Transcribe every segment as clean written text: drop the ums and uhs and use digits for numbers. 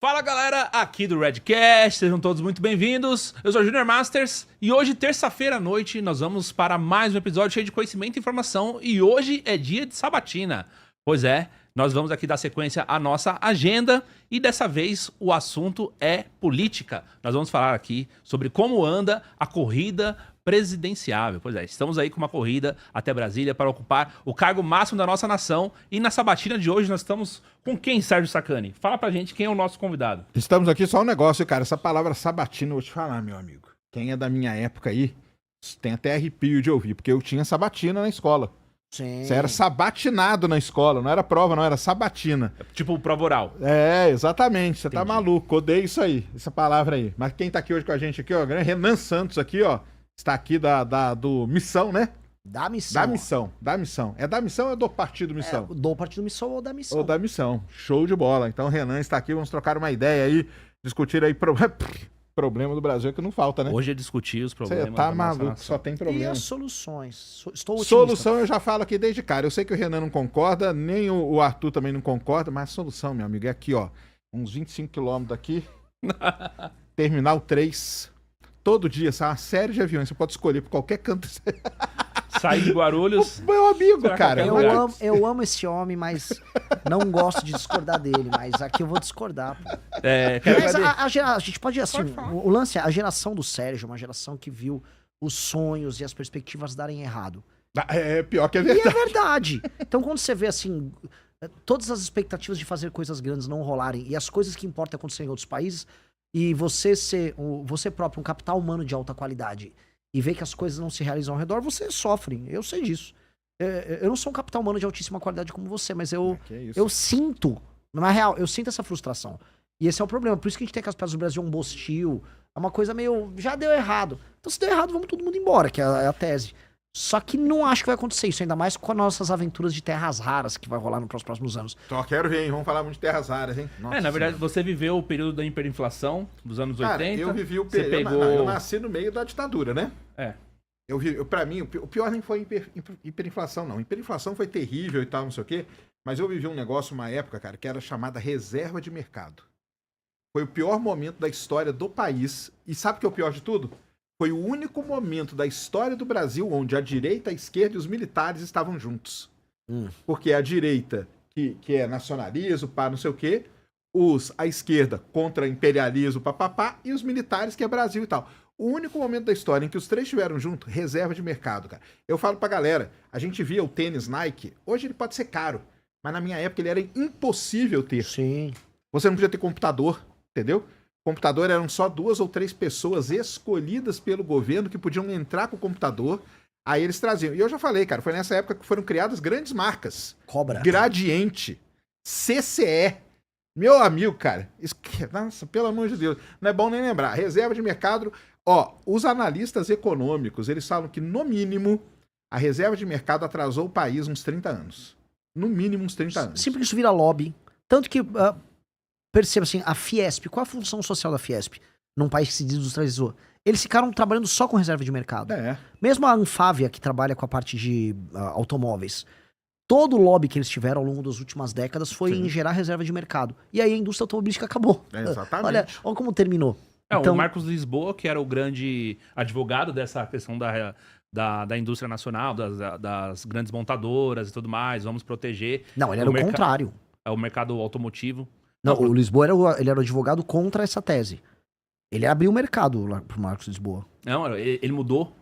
Fala galera, aqui do Redcast, sejam todos muito bem-vindos. Eu sou o Junior Masters e hoje, terça-feira à noite, nós vamos para mais um episódio cheio de conhecimento e informação. E hoje é dia de sabatina. Pois é, nós vamos aqui dar sequência à nossa agenda e dessa vez o assunto é política. Nós vamos falar aqui sobre como anda a corrida presidenciável. Pois é, estamos aí com uma corrida até Brasília para ocupar o cargo máximo da nossa nação. E na sabatina de hoje nós estamos com quem, Sérgio Sacani? Fala pra gente quem é o nosso convidado. Estamos aqui só um negócio, cara. Essa palavra sabatina, eu vou te falar, meu amigo. Quem é da minha época aí, tem até arrepio de ouvir, porque eu tinha sabatina na escola. Sim. Você era sabatinado na escola, não era prova, não, era sabatina. Tipo prova oral. É, exatamente. Você tá Entendi. maluco, odeio isso aí, essa palavra aí. Mas quem tá aqui hoje com a gente aqui, ó, Renan Santos aqui, ó, está aqui do Missão, né? Da missão. Da Missão. É da Missão ou é do Partido Missão? Do Partido Missão ou da missão? Ou da Missão. Show de bola. Então, Renan está aqui, vamos trocar uma ideia aí, discutir aí problema do Brasil que não falta, né? Hoje é discutir os problemas Você tá da nossa maluco, nação. só tem E problema. as soluções? Estou otimista. Solução eu já falo aqui desde cara. Eu sei que o Renan não concorda, nem o Arthur também não concorda, mas a solução, meu amigo, é aqui, ó. Uns 25 quilômetros daqui. Terminal 3. Todo dia, sai uma série de aviões. Você pode escolher por qualquer canto. Sair de Guarulhos. Meu amigo, Será cara. qualquer Eu lugar. eu amo esse homem, mas não gosto de discordar dele. Mas aqui eu vou discordar. Pô. Quero Mas saber. a gente pode, assim, o lance é a geração do Sérgio, é uma geração que viu os sonhos e as perspectivas darem errado. É pior que é E é verdade. verdade. Então quando você vê, assim, todas as expectativas de fazer coisas grandes não rolarem e as coisas que importam acontecerem em outros países, e você ser você próprio um capital humano de alta qualidade e ver que as coisas não se realizam ao redor, você sofre. Eu sei disso. Eu não sou um capital humano de altíssima qualidade como você, mas Que isso. eu sinto, na real, eu sinto essa frustração. E esse é o problema. Por isso que a gente tem aquelas pedras do Brasil, um bostil, é uma coisa meio, já deu errado. Então se deu errado, vamos todo mundo embora, que é a tese. Só que não acho que vai acontecer isso, ainda mais com as nossas aventuras de terras raras que vai rolar nos próximos anos. Só quero ver, hein? Vamos falar muito de terras raras, hein? Nossa Na verdade, Senhora. você viveu o período da hiperinflação dos anos Cara, 80. eu vivi o Você período. pegou... Eu nasci no meio da ditadura, né? É. Pra mim, o pior nem foi hiperinflação, não. Hiperinflação foi terrível e tal, não sei o quê. Mas eu vivi um negócio, uma época, cara, que era chamada reserva de mercado. Foi o pior momento da história do país. E sabe o que é o pior de tudo? Foi o único momento da história do Brasil onde a direita, a esquerda e os militares estavam juntos. Porque a direita, que é nacionalismo, pá, não sei o quê, a esquerda contra imperialismo, papapá, e os militares, que é Brasil e tal. O único momento da história em que os três estiveram juntos, reserva de mercado, cara. Eu falo pra galera, a gente via o tênis Nike, hoje ele pode ser caro, mas na minha época ele era impossível ter. Sim. Você não podia ter computador, entendeu? Computador eram só 2 ou 3 pessoas escolhidas pelo governo que podiam entrar com o computador, aí eles traziam. E eu já falei, cara, foi nessa época que foram criadas grandes marcas. Cobra. Gradiente, CCE. Meu amigo, cara, nossa, pelo amor de Deus, não é bom nem lembrar. Reserva de mercado, ó, os analistas econômicos, eles falam que, no mínimo, a reserva de mercado atrasou o país uns 30 anos. No mínimo uns 30 anos. Sempre que isso vira lobby. Tanto que, perceba assim, a Fiesp, qual a função social da Fiesp? Num país que se desindustrializou. Eles ficaram trabalhando só com reserva de mercado. É. Mesmo a Anfávia, que trabalha com a parte de automóveis, todo o lobby que eles tiveram ao longo das últimas décadas foi Sim. em gerar reserva de mercado. E aí a indústria automobilística acabou. É, exatamente. Olha como terminou. O Então, Marcos Lisboa, que era o grande advogado dessa questão da indústria nacional, das grandes montadoras e tudo mais, vamos proteger não, ele era o contrário. o mercado automotivo. Não, o Lisboa ele era o advogado contra essa tese. Ele abriu o mercado lá pro Marcos Lisboa. Não, ele mudou.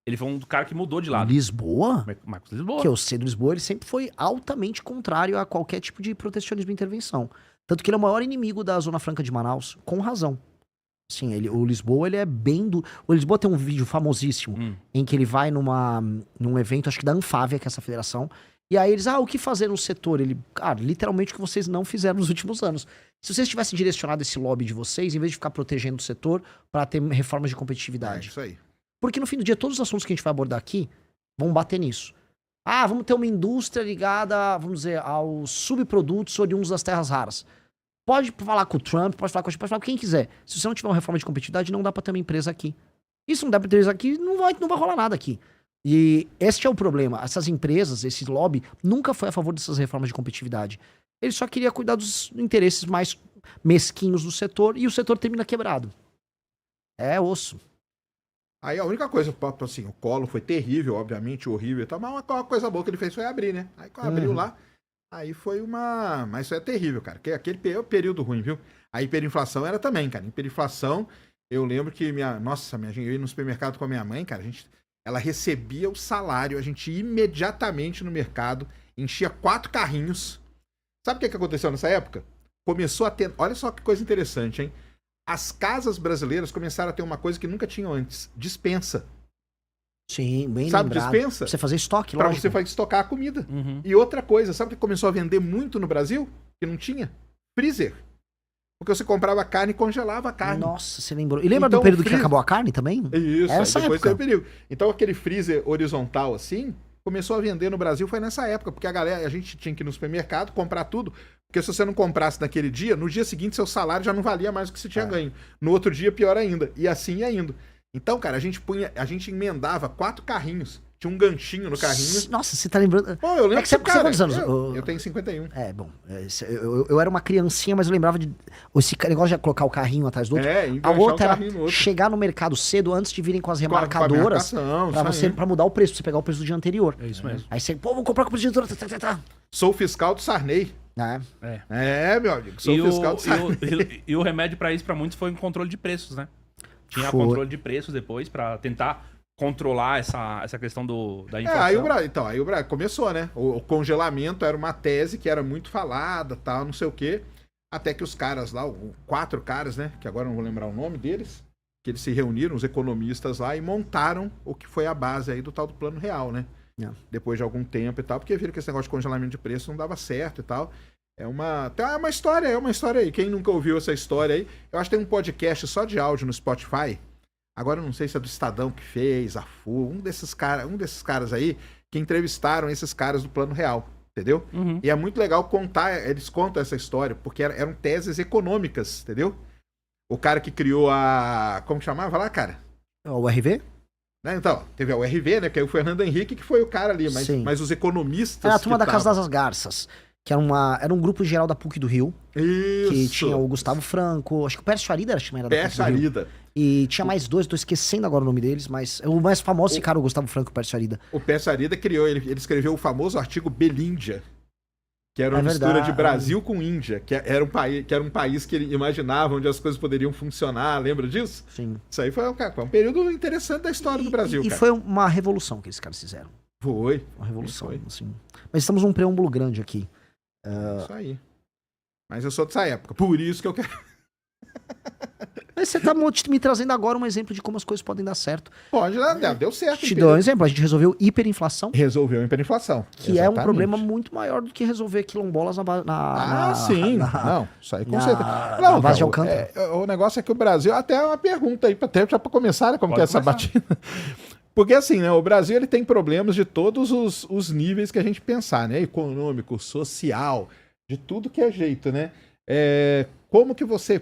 Ele foi um cara que mudou de lado. Lisboa? Marcos Lisboa. Que eu sei do Lisboa, ele sempre foi altamente contrário a qualquer tipo de protecionismo e intervenção. Tanto que ele é o maior inimigo da Zona Franca de Manaus, com razão. Sim, o Lisboa, ele é bem do... O Lisboa tem um vídeo famosíssimo, em que ele vai num evento, acho que da Anfávia, que é essa federação, e aí eles, o que fazer no setor? Ele, cara, literalmente o que vocês não fizeram nos últimos anos. Se vocês tivessem direcionado esse lobby de vocês, em vez de ficar protegendo o setor, para ter reformas de É competitividade. isso aí. Porque no fim do dia, todos os assuntos que a gente vai abordar aqui vão bater nisso. Vamos ter uma indústria ligada, vamos dizer, aos subprodutos oriundos das terras raras. Pode falar com o Trump, pode falar com quem quiser. Se você não tiver uma reforma de competitividade, não dá pra ter uma empresa aqui. E se não der pra ter empresa aqui, não vai rolar nada aqui. E este é o problema. Essas empresas, esse lobby, nunca foi a favor dessas reformas de competitividade. Ele só queria cuidar dos interesses mais mesquinhos do setor e o setor termina quebrado. É osso. Aí a única coisa, assim, o colo foi terrível, obviamente, horrível e tal, mas uma coisa boa que ele fez foi abrir, né? Aí quando abriu lá, aí foi uma... Mas isso é terrível, cara, que aquele período ruim, viu? A hiperinflação era também, cara. Hiperinflação, eu lembro que eu ia no supermercado com a minha mãe, cara, ela recebia o salário, a gente ia imediatamente no mercado, enchia 4 carrinhos. Sabe o que aconteceu nessa época? Começou a ter... Olha só que coisa interessante, hein? As casas brasileiras começaram a ter uma coisa que nunca tinham antes: despensa. Sim, bem Sabe lembrado. despensa? Pra você fazer estoque, Pra lógico. você estocar a comida. Uhum. E outra coisa, sabe o que começou a vender muito no Brasil? Que não tinha? Freezer. Porque você comprava carne e congelava a carne. Nossa, você lembrou. E lembra Então, do período que freezer- acabou a carne também? Isso, Essa aí depois época. teve o período. Então aquele freezer horizontal assim, começou a vender no Brasil foi nessa época, porque a gente tinha que ir no supermercado, comprar tudo, porque se você não comprasse naquele dia, no dia seguinte seu salário já não valia mais do que você tinha ganho. No outro dia, pior ainda. E assim ia indo. Então, cara, a gente emendava 4 carrinhos. Tinha um ganchinho no carrinho. Nossa, você tá lembrando. Pô, eu lembro É que você- cara, você quantos anos? Eu tenho 51. É, bom. Eu era uma criancinha, mas eu lembrava de. Esse negócio de colocar o carrinho atrás do outro. É, A enganchar outra um era carrinho no outro. chegar no mercado cedo antes de virem com as Com a remarcadoras. marcação, Pra, isso aí. pra mudar o preço, pra você pegar o preço do dia anterior. É isso mesmo. Aí você, pô, vou comprar com o preço do dia anterior. Tá. Sou fiscal do Sarney. É. É, meu amigo. Sou E fiscal do Sarney. e o remédio pra isso, pra muitos, foi um controle de preços, né? Tinha Foi. controle de preços depois pra tentar controlar essa questão da inflação. Aí o Brasil começou, né? O congelamento era uma tese que era muito falada, tal, não sei o quê. Até que os caras lá, 4 caras, né? Que agora eu não vou lembrar o nome deles, que eles se reuniram, os economistas lá, e montaram o que foi a base aí do tal do Plano Real, né? Depois de algum tempo e tal, porque viram que esse negócio de congelamento de preço não dava certo e tal. É uma história aí. Quem nunca ouviu essa história aí, eu acho que tem um podcast só de áudio no Spotify. Agora eu não sei se é do Estadão que fez, a FU, um desses caras aí que entrevistaram esses caras do Plano Real, entendeu? Uhum. E é muito legal contar, eles contam essa história, porque eram teses econômicas, entendeu? O cara que criou como chamava lá, cara? O RV? Né? Então, teve a URV, né? Que é o Fernando Henrique, que foi o cara ali, Sim. mas os economistas. Era a turma que da Casa tavam- das Garças. Que era um grupo geral da PUC do Rio. Isso. Que tinha o Gustavo Franco. Acho que o Pércio Arida era da PUC Peça do Rio. Arida. E tinha mais 2, tô esquecendo agora o nome deles, mas o mais famoso esse cara, o Gustavo Franco, o Pércio Arida. O Peça Arida criou, ele escreveu o famoso artigo Belíndia, que era uma mistura verdade. de Brasil com Índia, que era um país que ele imaginava onde as coisas poderiam funcionar, lembra disso? Sim. Isso aí foi um período interessante da história do Brasil, E cara. foi uma revolução que esses caras fizeram. Foi. Uma revolução, Foi. assim. Mas estamos num preâmbulo grande aqui. Isso aí. Mas eu sou dessa época, por isso que eu quero... Mas você tá me trazendo agora um exemplo de como as coisas podem dar certo. Pode, deu certo. Te dou um exemplo, a gente resolveu hiperinflação, Resolveu a hiperinflação. que é um Exatamente. problema muito maior do que resolver quilombolas Sim. Não, isso aí com certeza. na Não, base de cara, Alcântara. o negócio é que o Brasil, até uma pergunta aí, até já para começar, né, como Pode que é essa começar. batida. Porque assim, né, o Brasil ele tem problemas de todos os níveis que a gente pensar, né? Econômico, social, de tudo que é jeito, né? Como que você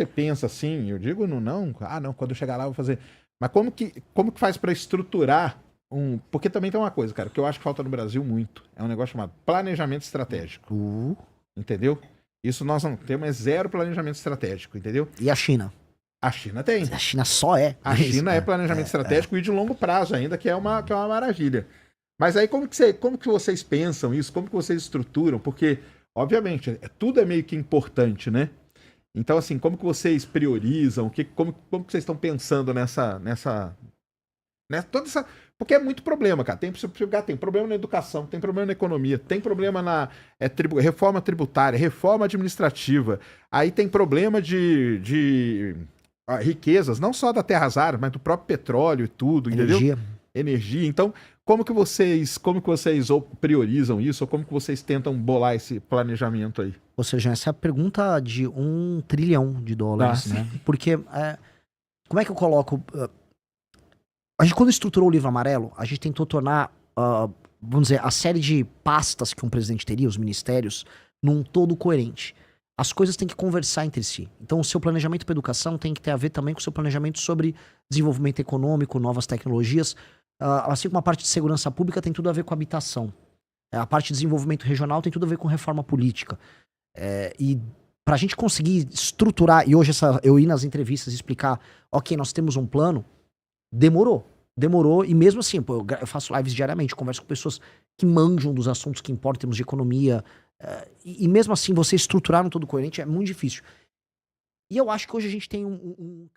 pensa assim? Eu digo não, quando eu chegar lá eu vou fazer. Mas como que faz para estruturar porque também tem uma coisa, cara, que eu acho que falta no Brasil muito. É um negócio chamado planejamento estratégico. Entendeu? Isso nós não temos, é zero planejamento estratégico, entendeu? E a China? A China tem. A China só é. A China é planejamento estratégico e de longo prazo ainda, que é uma maravilha. Mas aí como que vocês pensam isso? Como que vocês estruturam? Porque, obviamente, tudo é meio que importante, né? Então, assim, como que vocês priorizam? Como que vocês estão pensando nessa toda essa... Porque é muito problema, cara. Tem problema na educação, tem problema na economia, tem problema na reforma tributária, reforma administrativa. Aí tem problema de riquezas, não só da terra arada, mas do próprio petróleo e tudo, entendeu? Energia. Então, como que vocês ou priorizam isso, ou como que vocês tentam bolar esse planejamento aí? Ou seja, essa é a pergunta de $1 trilhão, né? Porque, como é que eu coloco... A gente, quando estruturou o Livro Amarelo, a gente tentou tornar, vamos dizer, a série de pastas que um presidente teria, os ministérios, num todo coerente. As coisas têm que conversar entre si. Então, o seu planejamento para educação tem que ter a ver também com o seu planejamento sobre desenvolvimento econômico, novas tecnologias. Assim como a parte de segurança pública tem tudo a ver com habitação. A parte de desenvolvimento regional tem tudo a ver com reforma política. E pra gente conseguir estruturar, e hoje eu ir nas entrevistas e explicar, ok, nós temos um plano, demorou, e mesmo assim, pô, eu faço lives diariamente, converso com pessoas que manjam dos assuntos que importam em termos de economia, e mesmo assim, você estruturar um todo coerente é muito difícil. E eu acho que hoje a gente tem um